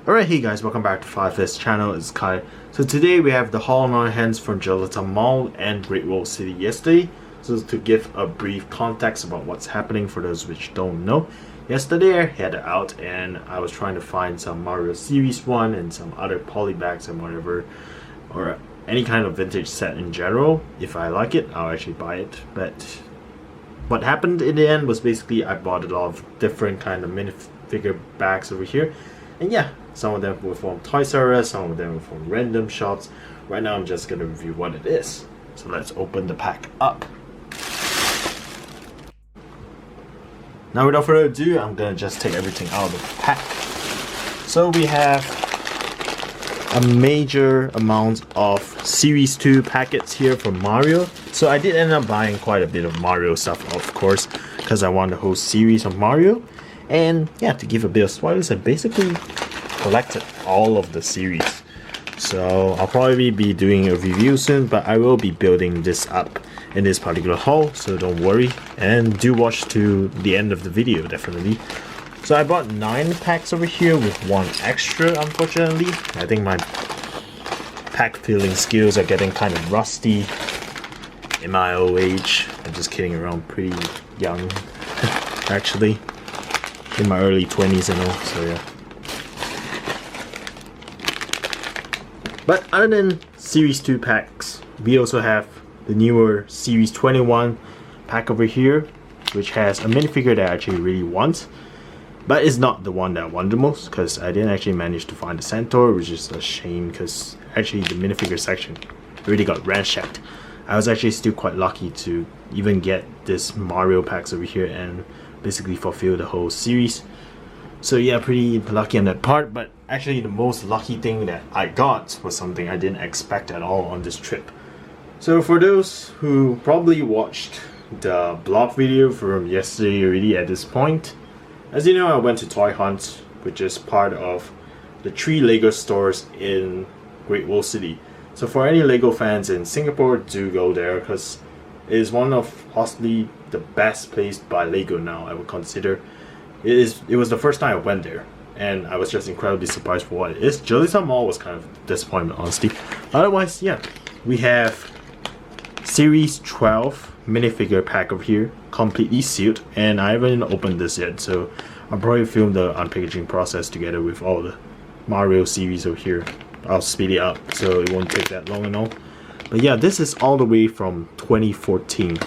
Alright, hey guys, welcome back to 5S channel, it's Kai. So today we have the haul on our hands from Gillette Mall and Great Wall City yesterday. So to give a brief context about what's happening for those which don't know. Yesterday I headed out and I was trying to find some Mario Series 1 and some other polybags and whatever. Or any kind of vintage set in general. If I like it, I'll actually buy it. But what happened in the end was basically I bought a lot of different kind of minifigure bags over here. And yeah, some of them were from Toysrus, some of them were from random shops. Right now I'm just going to review what it is. So let's open the pack up. Now without further ado, I'm going to just take everything out of the pack. So we have a major amount of Series 2 packets here from Mario. So I did end up buying quite a bit of Mario stuff, of course, because I want the whole series of Mario. And yeah, to give a bit of spoilers, I basically collected all of the series. So I'll probably be doing a review soon, but I will be building this up in this particular haul, so don't worry. And do watch to the end of the video, definitely. So I bought 9 packs over here with 1 extra, unfortunately. I think my pack filling skills are getting kind of rusty in my old age. I'm just kidding around, pretty young actually. In my early 20s and all, so yeah. But other than Series 2 packs, we also have the newer Series 21 pack over here, which has a minifigure that I actually really want. But it's not the one that I want the most, because I didn't actually manage to find the Centaur, which is a shame, because actually the minifigure section really got ransacked. I was actually still quite lucky to even get this Mario packs over here and basically fulfill the whole series. So yeah, pretty lucky on that part. But actually the most lucky thing that I got was something I didn't expect at all on this trip. So for those who probably watched the blog video from yesterday already at this point, as you know, I went to Toy Hunt, which is part of the 3 LEGO stores in Great Wall City. So for any LEGO fans in Singapore, do go there, because it is one of possibly the best place by LEGO now, I would consider. It was the first time I went there, and I was just incredibly surprised for what it is. Gillette Mall was kind of a disappointment, honestly. Otherwise, yeah, we have Series 12 minifigure pack over here, completely sealed, and I haven't opened this yet, so I'll probably film the unpackaging process together with all the Mario series over here. I'll speed it up so it won't take that long and all. But yeah, this is all the way from 2014.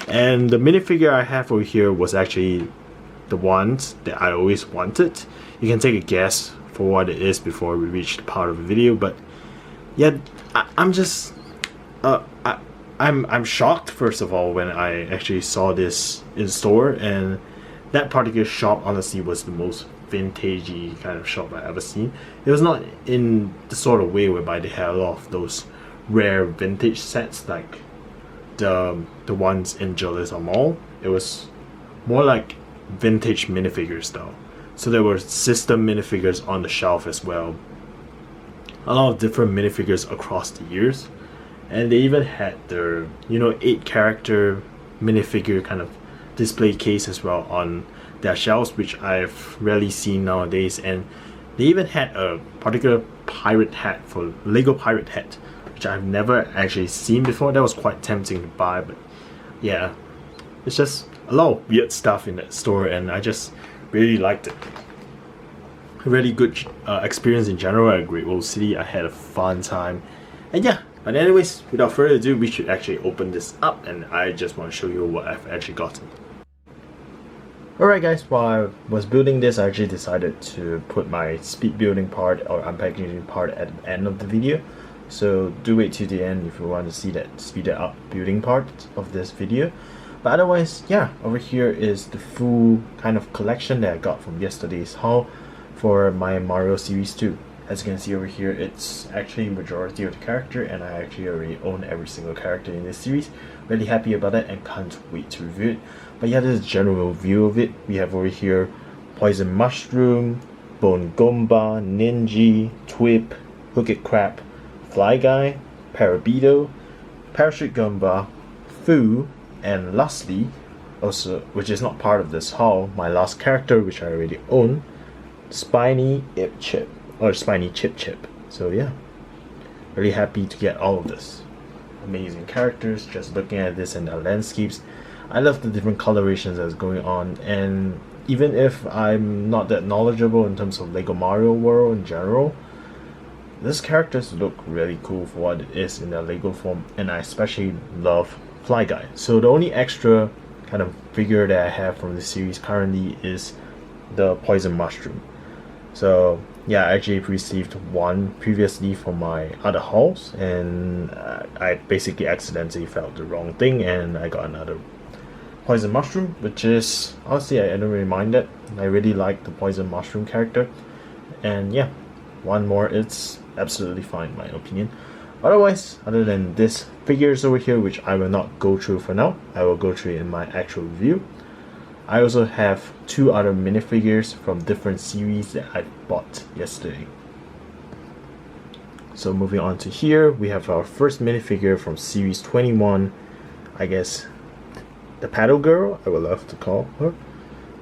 And the minifigure I have over here was actually the ones that I always wanted. You can take a guess for what it is before we reach the part of the video. But yeah, I'm just I'm shocked, first of all, when I actually saw this in store. And that particular shop honestly was the most vintagey kind of shop I've ever seen. It was not in the sort of way whereby they had a lot of those rare vintage sets like the ones in Gillette Mall. It was more like vintage minifigures though. So there were system minifigures on the shelf as well. A lot of different minifigures across the years. And they even had their, 8 character minifigure kind of display case as well on their shelves, which I've rarely seen nowadays. And they even had a particular pirate hat for LEGO pirate hat, which I've never actually seen before. That was quite tempting to buy, but yeah, it's just a lot of weird stuff in that store, and I just really liked it. A really good experience in general at Great Wall City. I had a fun time, and yeah. But anyways, without further ado, we should actually open this up, and I just want to show you what I've actually gotten. Alright guys, while I was building this, I actually decided to put my speed building part or unpackaging part at the end of the video. So do wait till the end if you want to see that speeded up building part of this video. But otherwise, yeah, over here is the full kind of collection that I got from yesterday's haul for my Mario Series 2. As you can see over here, it's actually majority of the character, and I actually already own every single character in this series. Really happy about it and can't wait to review it. But yeah, this is a general view of it. We have over here Poison Mushroom, Bone Gomba, Ninja, Twip, Hooked Crab, Fly Guy, Parabeetle, Parachute Gomba, Foo, and lastly, also, which is not part of this haul, my last character, which I already own, Spiny Chip, or Spiny Chip. So yeah, really happy to get all of this. Amazing characters. Just looking at this and the landscapes, I love the different colorations that's going on. And even if I'm not that knowledgeable in terms of Lego Mario World in general, these characters look really cool for what it is in their Lego form, and I especially love Fly Guy. So the only extra kind of figure that I have from this series currently is the Poison Mushroom. So yeah, I actually received one previously from my other hauls, and I basically accidentally felt the wrong thing, and I got another Poison Mushroom, which is honestly I don't really mind it. I really like the Poison Mushroom character, and yeah, one more, it's absolutely fine in my opinion. Otherwise, other than this figures over here, which I will not go through for now, I will go through in my actual review. I also have two other minifigures from different series that I bought yesterday. So moving on to here, we have our first minifigure from series 21, I guess the paddle girl, I would love to call her,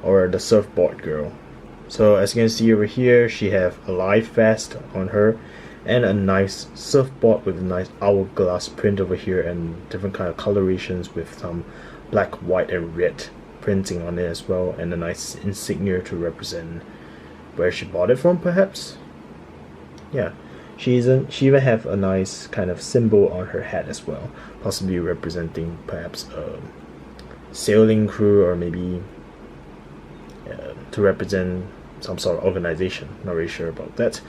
or the surfboard girl. So as you can see over here, she have a life vest on her and a nice surfboard with a nice hourglass print over here and different kind of colorations with some black, white and red printing on it as well, and a nice insignia to represent where she bought it from, perhaps. Yeah, she even have a nice kind of symbol on her head as well, possibly representing perhaps a sailing crew, or maybe to represent some sort of organization. Not really sure about that,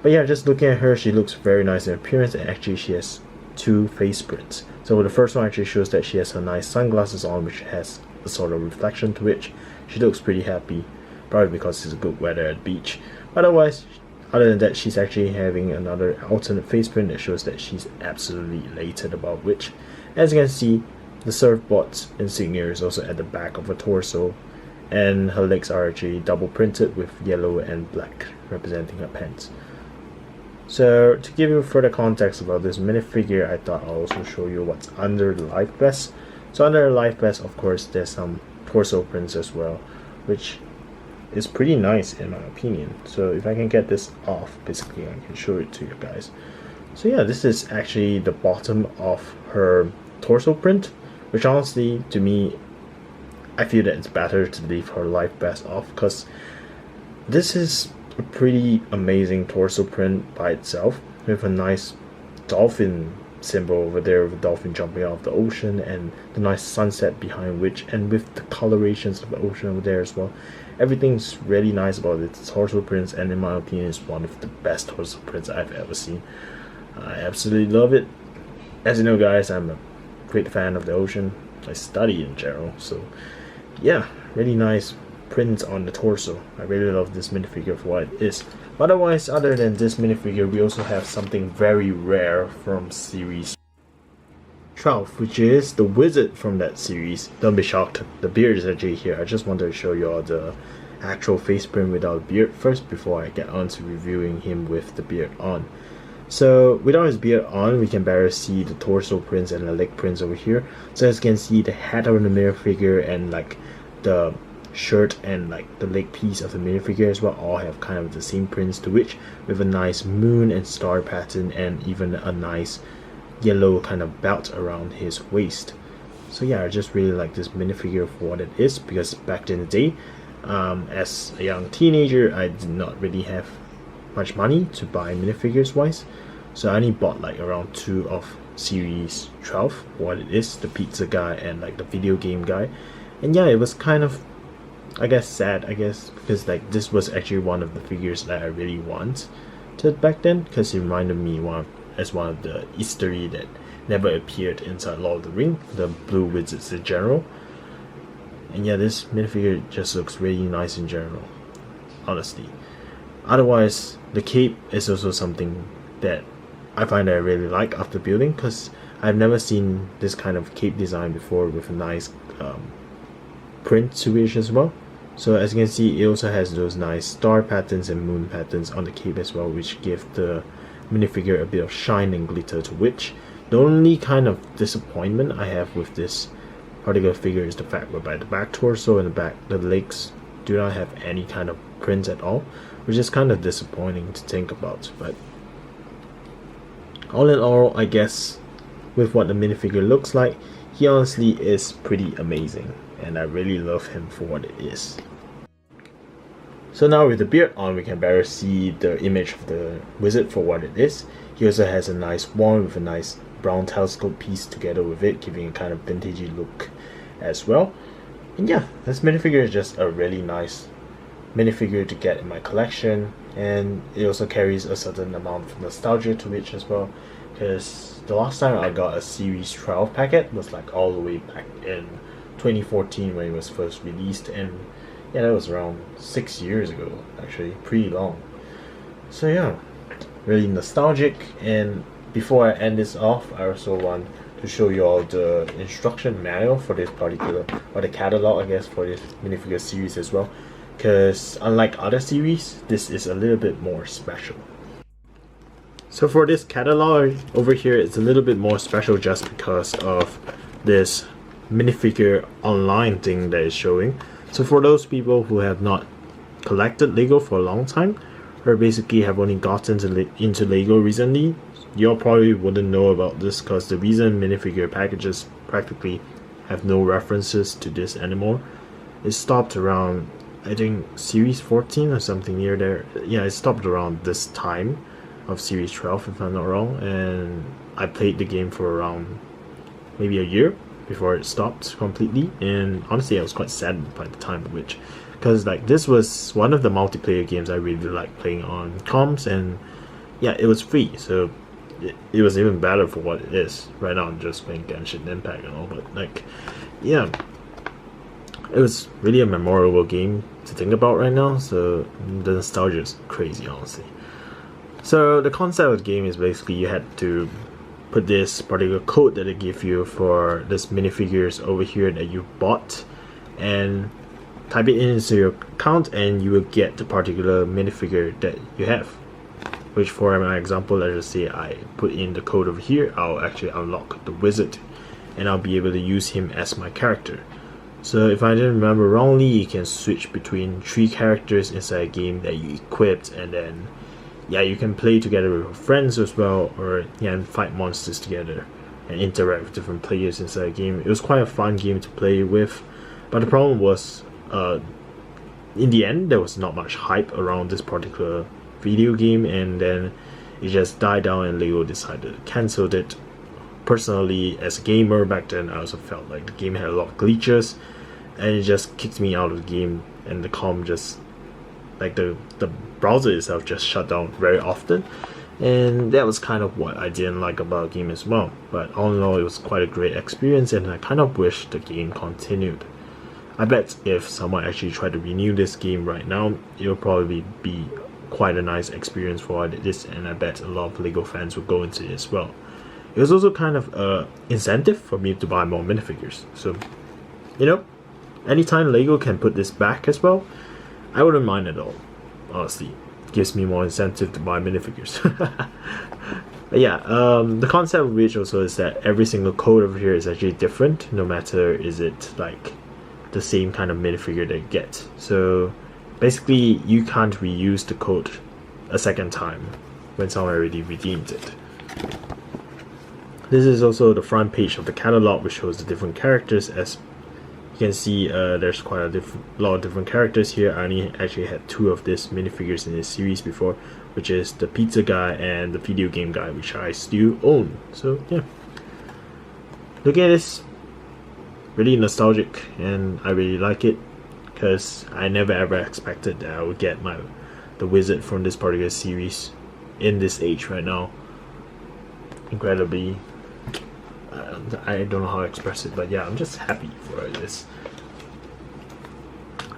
but yeah, just looking at her, she looks very nice in appearance, and actually she has two face prints. So the first one actually shows that she has her nice sunglasses on, which has a sort of reflection to which she looks pretty happy, probably because it's good weather at the beach. Otherwise, other than that, she's actually having another alternate face print that shows that she's absolutely elated about which. As you can see, the surfboard's insignia is also at the back of her torso, and her legs are actually double printed with yellow and black representing her pants. So to give you further context about this minifigure, I thought I'll also show you what's under the life vest. So under the life vest, of course, there's some torso prints as well, which is pretty nice in my opinion. So if I can get this off, basically I can show it to you guys. So yeah, this is actually the bottom of her torso print, which honestly, to me, I feel that it's better to leave her life vest off, because this is a pretty amazing torso print by itself, with a nice dolphin symbol over there, with a dolphin jumping out of the ocean, and the nice sunset behind which, and with the colorations of the ocean over there as well. Everything's really nice about it. It's torso prints, and in my opinion, it's one of the best torso prints I've ever seen. I absolutely love it. As you know, guys, I'm a great fan of the ocean. I study in general, so yeah, really nice prints on the torso. I really love this minifigure for what it is. Otherwise, other than this minifigure, we also have something very rare from series 12, which is the wizard from that series. Don't be shocked, the beard is actually here. I just wanted to show you all the actual face print without a beard first before I get on to reviewing him with the beard on. So without his beard on, we can better see the torso prints and the leg prints over here. So as you can see, the head of the minifigure and like the shirt and like the leg piece of the minifigure as well all have kind of the same prints to which, with a nice moon and star pattern, and even a nice yellow kind of belt around his waist. So yeah, I just really like this minifigure for what it is, because back in the day, as a young teenager, I did not really have much money to buy minifigures wise, so I only bought like around 2 of series 12, what it is, the pizza guy and like the video game guy. And yeah, it was kind of, I guess, sad, because like this was actually one of the figures that I really wanted back then, because it reminded me as one of the Easter egg that never appeared inside Lord of the Rings, the blue wizards in general. And yeah, this minifigure just looks really nice in general, honestly. Otherwise, the cape is also something that I find that I really like after building, because I've never seen this kind of cape design before with a nice print to it as well. So as you can see, it also has those nice star patterns and moon patterns on the cape as well, which give the minifigure a bit of shine and glitter to which. The only kind of disappointment I have with this particular figure is the fact whereby the back torso and the legs do not have any kind of prints at all, which is kind of disappointing to think about. But all in all, I guess with what the minifigure looks like, he honestly is pretty amazing, and I really love him for what it is. So now with the beard on, we can better see the image of the wizard for what it is. He also has a nice wand with a nice brown telescope piece together with it, giving a kind of vintagey look as well. And yeah, this minifigure is just a really nice minifigure to get in my collection, and it also carries a certain amount of nostalgia to it as well, because the last time I got a Series 12 packet was like all the way back in 2014 when it was first released, and yeah, that was around 6 years ago, actually, pretty long. So yeah, really nostalgic. And before I end this off, I also want to show you all the instruction manual for this particular, or the catalog I guess, for this minifigure series as well, because unlike other series, this is a little bit more special. So for this catalog over here, it's a little bit more special just because of this Minifigure Online thing that is showing. So for those people who have not collected LEGO for a long time, or basically have only gotten into LEGO recently, you all probably wouldn't know about this, because the reason minifigure packages practically have no references to this anymore, it stopped around, I think, Series 14 or something near there. Yeah, it stopped around this time of Series 12 if I'm not wrong, and I played the game for around maybe a year before it stopped completely, and honestly I was quite sad by the time of which, because like this was one of the multiplayer games I really liked playing on comms, and yeah, it was free, so it was even better for what it is. Right now I'm just playing Genshin Impact and all, but like, yeah, it was really a memorable game to think about right now, so the nostalgia is crazy, honestly. So the concept of the game is basically you had to put this particular code that they give you for this minifigures over here that you bought, and type it into your account, and you will get the particular minifigure that you have. Which for my example, let's just say I put in the code over here, I'll actually unlock the wizard, and I'll be able to use him as my character. So if I didn't remember wrongly, you can switch between 3 characters inside a game that you equipped, and then yeah, you can play together with your friends as well, or yeah, and fight monsters together and interact with different players inside a game. It was quite a fun game to play with, but the problem was, in the end, there was not much hype around this particular video game, and then it just died down, and LEGO decided to cancel it. Personally, as a gamer back then, I also felt like the game had a lot of glitches, and it just kicked me out of the game, and the com just, like the browser itself just shut down very often, and that was kind of what I didn't like about the game as well. But all in all, it was quite a great experience, and I kind of wish the game continued. I bet if someone actually tried to renew this game right now, it will probably be quite a nice experience for what it is, and I bet a lot of LEGO fans will go into it as well. It was also kind of an incentive for me to buy more minifigures, so you know, anytime LEGO can put this back as well, I wouldn't mind at all. Honestly, it gives me more incentive to buy minifigures. But yeah, the concept of which also is that every single code over here is actually different, no matter is it like the same kind of minifigure they get. So basically you can't reuse the code a second time when someone already redeemed it. This is also the front page of the catalog, which shows the different characters. As you can see, there's quite a lot of different characters here. I only actually had 2 of these minifigures in this series before, which is the pizza guy and the video game guy, which I still own. So yeah, look at this, really nostalgic, and I really like it, because I never ever expected that I would get the wizard from this particular series in this age right now. Incredibly, I don't know how to express it, but yeah, I'm just happy for this.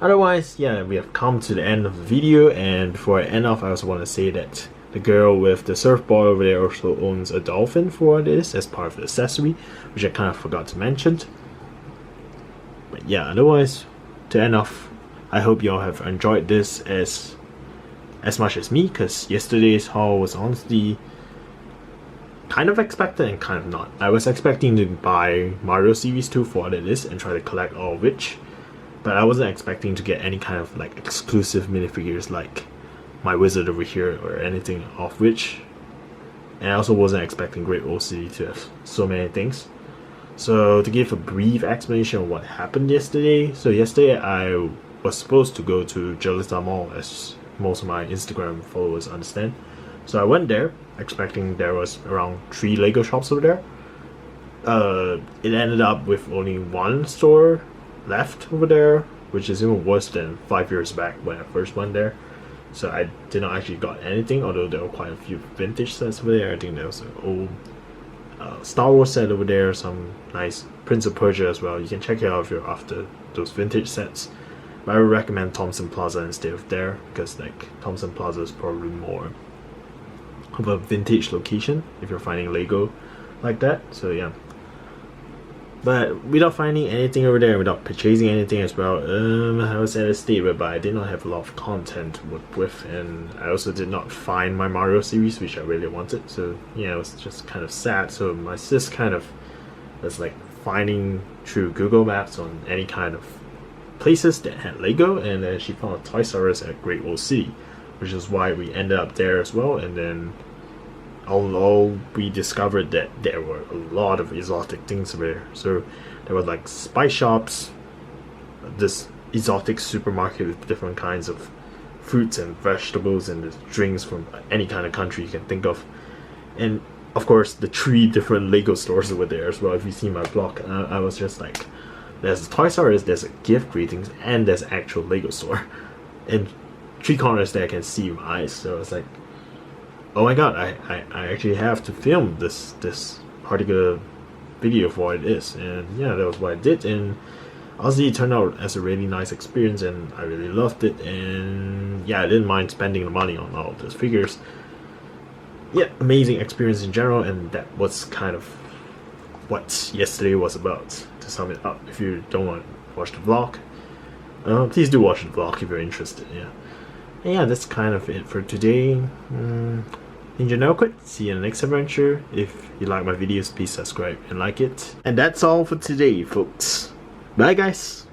Otherwise, yeah, we have come to the end of the video, and before I end off, I also want to say that the girl with the surfboard over there also owns a dolphin for what it is as part of the accessory, which I kind of forgot to mention. But yeah, otherwise, to end off, I hope you all have enjoyed this as much as me, because yesterday's haul was honestly kind of expected and kind of not. I was expecting to buy Mario Series 2 for what it is and try to collect all of which, but I wasn't expecting to get any kind of like exclusive minifigures like my wizard over here or anything of which. And I also wasn't expecting Great Wall City to have so many things. So to give a brief explanation of what happened yesterday. So yesterday I was supposed to go to Jalita Mall, as most of my Instagram followers understand. So I went there expecting there was around 3 Lego shops over there. It ended up with only 1 store left over there, which is even worse than 5 years back when I first went there. So I did not actually got anything, although there were quite a few vintage sets over there. I think there was an old Star Wars set over there, some nice Prince of Persia as well. You can check it out if you're after those vintage sets. But I would recommend Thompson Plaza instead of there, because like Thompson Plaza is probably more of a vintage location if you're finding Lego like that. So yeah. But without finding anything over there, without purchasing anything as well, I was at a state whereby I did not have a lot of content to work with, and I also did not find my Mario series, which I really wanted. So yeah, it was just kind of sad. So my sis kind of was like finding through Google Maps on any kind of places that had Lego, and then she found a Toysrus at Great Wall City, which is why we ended up there as well. And then although we discovered that there were a lot of exotic things there. So there were like spice shops, this exotic supermarket with different kinds of fruits and vegetables and drinks from any kind of country you can think of, and of course the 3 different Lego stores over there as well. If you see my blog, I was just like, there's a Toys R Us, there's a gift greetings, and there's an actual Lego store, and 3 corners there I can see my eyes. So it's like, oh my god, I actually have to film this particular video for what it is. And yeah, that was what I did, and honestly it turned out as a really nice experience, and I really loved it. And yeah, I didn't mind spending the money on all of those figures. Yeah, amazing experience in general, and that was kind of what yesterday was about, to sum it up. If you don't want to watch the vlog, please do watch the vlog if you're interested. Yeah, that's kind of it for today. In general, see you in the next adventure. If you like my videos, please subscribe and like it. And that's all for today, folks. Bye guys.